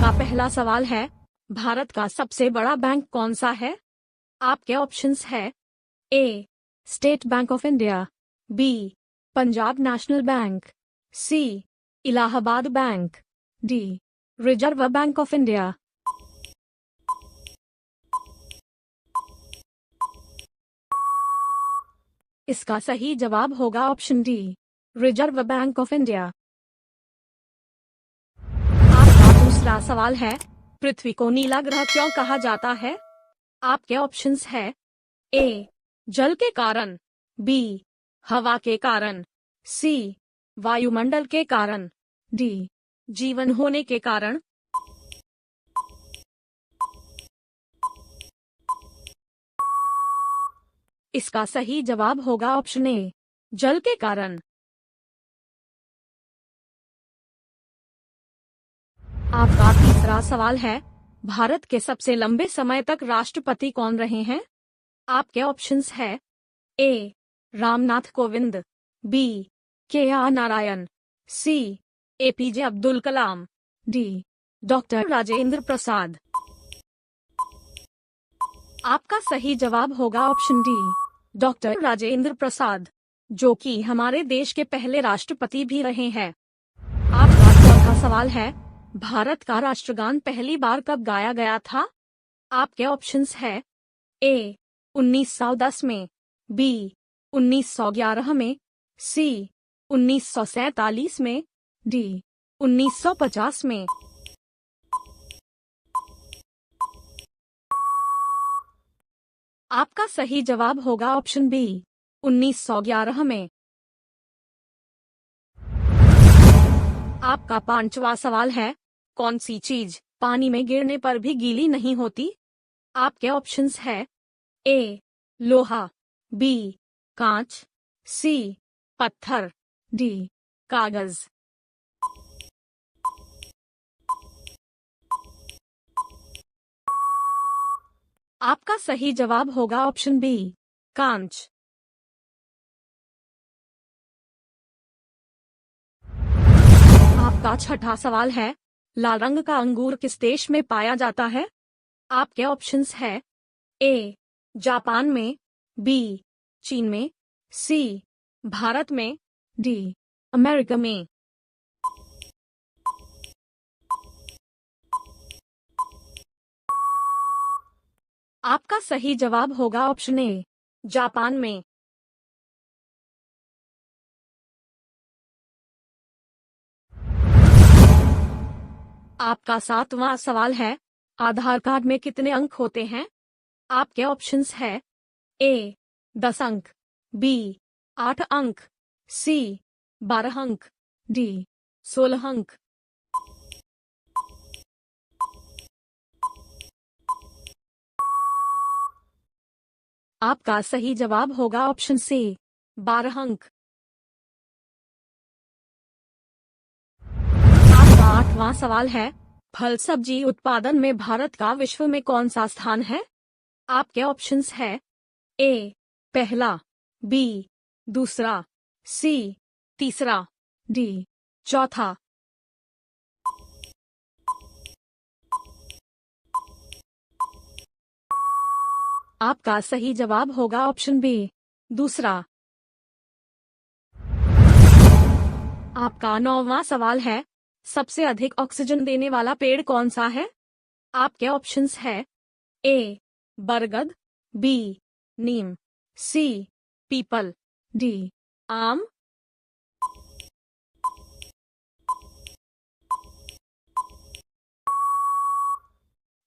आपका पहला सवाल है, भारत का सबसे बड़ा बैंक कौन सा है? आपके ऑप्शंस है A. State Bank of India, B. Punjab National Bank, C. Allahabad Bank, D. Reserve Bank of India. इसका सही जवाब होगा option D, Reserve Bank of India. आपका दूसरा सवाल है, पृथ्वी को नीला ग्रह क्यों कहा जाता है? आपके ऑप्शंस है ए. जल के कारण, बी. हवा के कारण, सी. वायुमंडल के कारण, डी. जीवन होने के कारण। इसका सही जवाब होगा ऑप्शन ए, जल के कारण। आपका तीसरा सवाल है, भारत के सबसे लंबे समय तक राष्ट्रपति कौन रहे हैं? आपके ऑप्शंस है ए. रामनाथ कोविंद, बी. के. नारायण, सी. APJ Abdul Kalam, D. Doctor Rajendra Prasad. आपका सही जवाब होगा option D, doctor Rajendra Prasad, जो कि हमारे देश के पहले राष्ट्रपति भी रहे हैं। आपका चौथा सवाल है, भारत का राष्ट्रगान पहली बार कब गाया गया था? आपके ऑप्शंस है ए. 1910 में, बी. 1911 में, सी. 1947 में, डी. 1950 में। आपका सही जवाब होगा ऑप्शन बी, 1911 में। आपका पांचवा सवाल है, कौन सी चीज पानी में गिरने पर भी गीली नहीं होती? आपके ऑप्शंस है ए. लोहा, बी. कांच, सी. पत्थर, डी. कागज। आपका सही जवाब होगा ऑप्शन बी, कांच। आपका छठा सवाल है, लाल रंग का अंगूर किस देश में पाया जाता है? आपके ऑप्शंस है ए. जापान में, बी. चीन में, सी. भारत में, डी. अमेरिका में। आपका सही जवाब होगा ऑप्शन ए, जापान में। आपका सातवां सवाल है, आधार कार्ड में कितने अंक होते हैं? आपके ऑप्शंस है ए. 10 अंक, बी. 8 अंक, सी. 12 अंक, डी. 16 अंक। आपका सही जवाब होगा ऑप्शन सी, 12 अंक। आपका आठवां सवाल है, फल सब्जी उत्पादन में भारत का विश्व में कौन सा स्थान है? आपके ऑप्शंस है ए. पहला, बी. दूसरा, सी. तीसरा, डी. चौथा। आपका सही जवाब होगा ऑप्शन बी, दूसरा। आपका नौवां सवाल है, सबसे अधिक ऑक्सीजन देने वाला पेड़ कौन सा है? आपके ऑप्शंस है ए. बरगद, बी. नीम, सी. पीपल, डी. आम।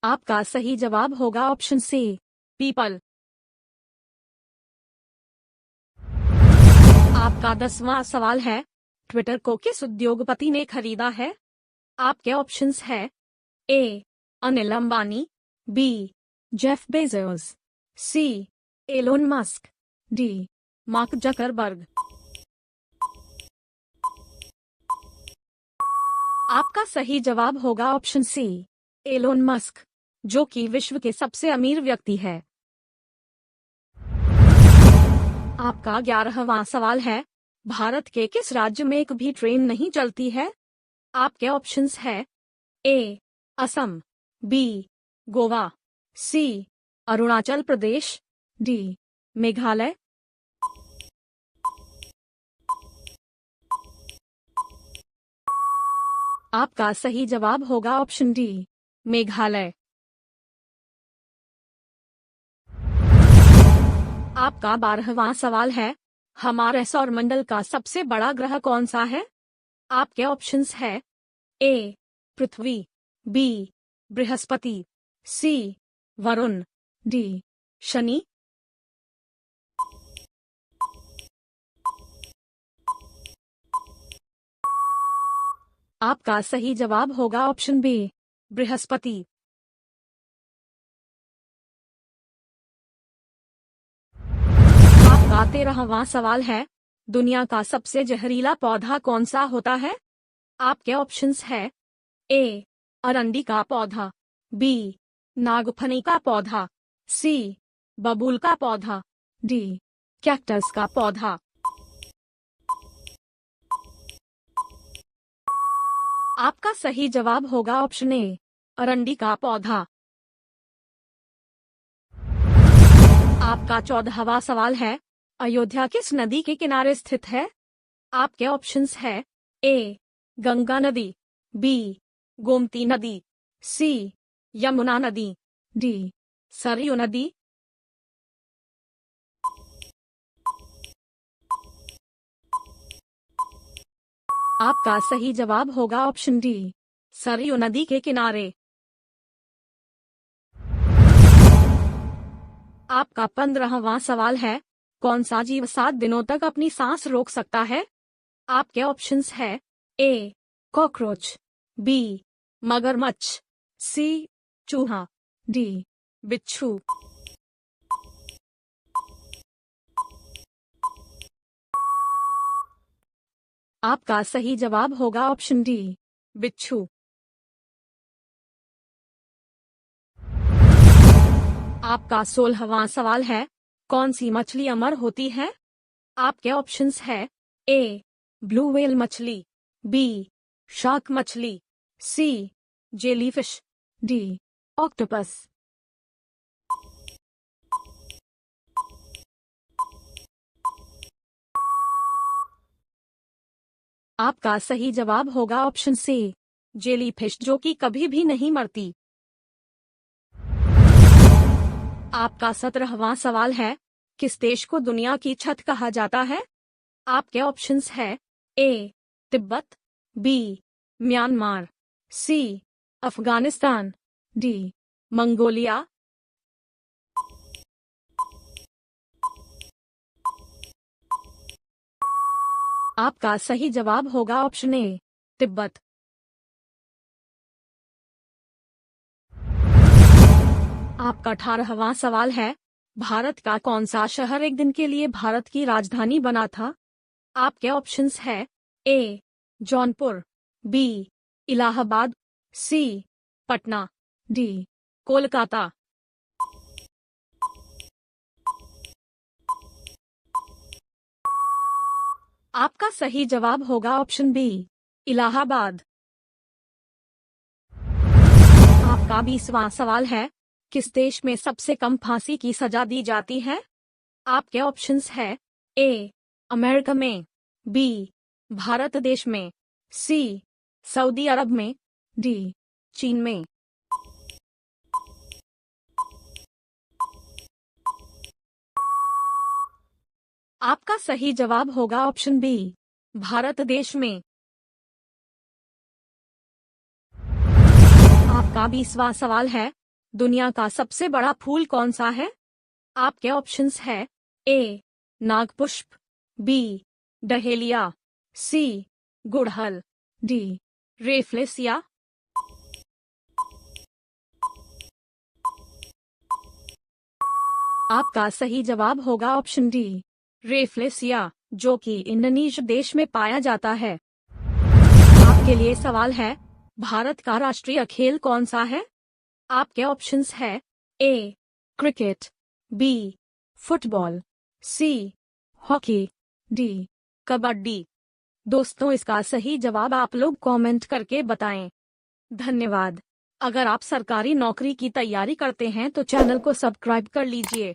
आपका सही जवाब होगा ऑप्शन सी, पीपल। आपका 10वां सवाल है, ट्विटर को किस उद्योगपति ने खरीदा है? आपके ऑप्शंस है A. Anil Ambani, B. Jeff Bezos, C. Elon Musk, D. Mark Zuckerberg. आपका सही जवाब होगा ऑप्शन सी, एलोन मस्क, जो कि विश्व के सबसे अमीर व्यक्ति है। आपका 11वां सवाल है, भारत के किस राज्य में एक भी ट्रेन नहीं चलती है? आपके ऑप्शंस है ए. असम, बी गोवा, सी अरुणाचल प्रदेश, डी मेघालय। आपका सही जवाब होगा ऑप्शन डी मेघालय। आपका 12वां सवाल है, हमारे सौरमंडल का सबसे बड़ा ग्रह कौन सा है? आपके ऑप्शंस है ए पृथ्वी, बी बृहस्पति, सी वरुण, डी शनि। आपका सही जवाब होगा ऑप्शन बी बृहस्पति। आपका 13वां सवाल है, दुनिया का सबसे जहरीला पौधा कौन सा होता है? आपके ऑप्शंस है ए अरंडी का पौधा, बी नागफनी का पौधा, सी बबूल का पौधा, डी कैक्टस का पौधा। आपका सही जवाब होगा ऑप्शन ए अरंडी का पौधा। आपका 14वां सवाल है, अयोध्या किस नदी के किनारे स्थित है? आपके ऑप्शंस है ए गंगा नदी, बी गोमती नदी, सी यमुना नदी, डी सरयू नदी। आपका सही जवाब होगा ऑप्शन डी सरयू नदी के किनारे। आपका 15वां सवाल है, कौन सा जीव 7 दिनों तक अपनी सांस रोक सकता है? आपके ऑप्शंस है ए कॉकरोच, बी मगरमच्छ, सी चूहा, डी बिच्छू। आपका सही जवाब होगा ऑप्शन डी बिच्छू। आपका 16वां सवाल है, कौन सी मछली अमर होती है? आपके ऑप्शंस है ए ब्लू व्हेल मछली, बी शार्क मछली, सी जेलीफिश, डी ऑक्टोपस। आपका सही जवाब होगा ऑप्शन सी जेलीफिश, जो कि कभी भी नहीं मरती। आपका 17वां सवाल है, किस देश को दुनिया की छत कहा जाता है? आपके ऑप्शंस है ए तिब्बत, बी म्यांमार, सी अफगानिस्तान, डी मंगोलिया। आपका सही जवाब होगा ऑप्शन ए तिब्बत। आपका 18वां सवाल है, भारत का कौन सा शहर एक दिन के लिए भारत की राजधानी बना था? आपके ऑप्शंस है ए जौनपुर, बी इलाहाबाद, सी पटना, डी कोलकाता। आपका सही जवाब होगा ऑप्शन बी इलाहाबाद। आपका 20वां सवाल है, किस देश में सबसे कम फांसी की सजा दी जाती है? आपके ऑप्शंस है ए अमेरिका में, बी भारत देश में, सी सऊदी अरब में, डी चीन में। आपका सही जवाब होगा ऑप्शन बी भारत देश में। आपका 20वां सवाल है, दुनिया का सबसे बड़ा फूल कौन सा है? आपके ऑप्शंस है ए नागपुष्प, बी डहेलिया, सी गुड़हल, डी रेफ्लेसिया। आपका सही जवाब होगा ऑप्शन डी रेफ्लेसिया, जो कि इंडोनेशिया देश में पाया जाता है। आपके लिए सवाल है, भारत का राष्ट्रीय खेल कौन सा है? आपके ऑप्शंस है A cricket, B football, C hockey, D kabaddi. दोस्तों, इसका सही जवाब आप लोग कमेंट करके बताएं। धन्यवाद। अगर आप सरकारी नौकरी की तैयारी करते हैं तो चैनल को सब्सक्राइब कर लीजिए।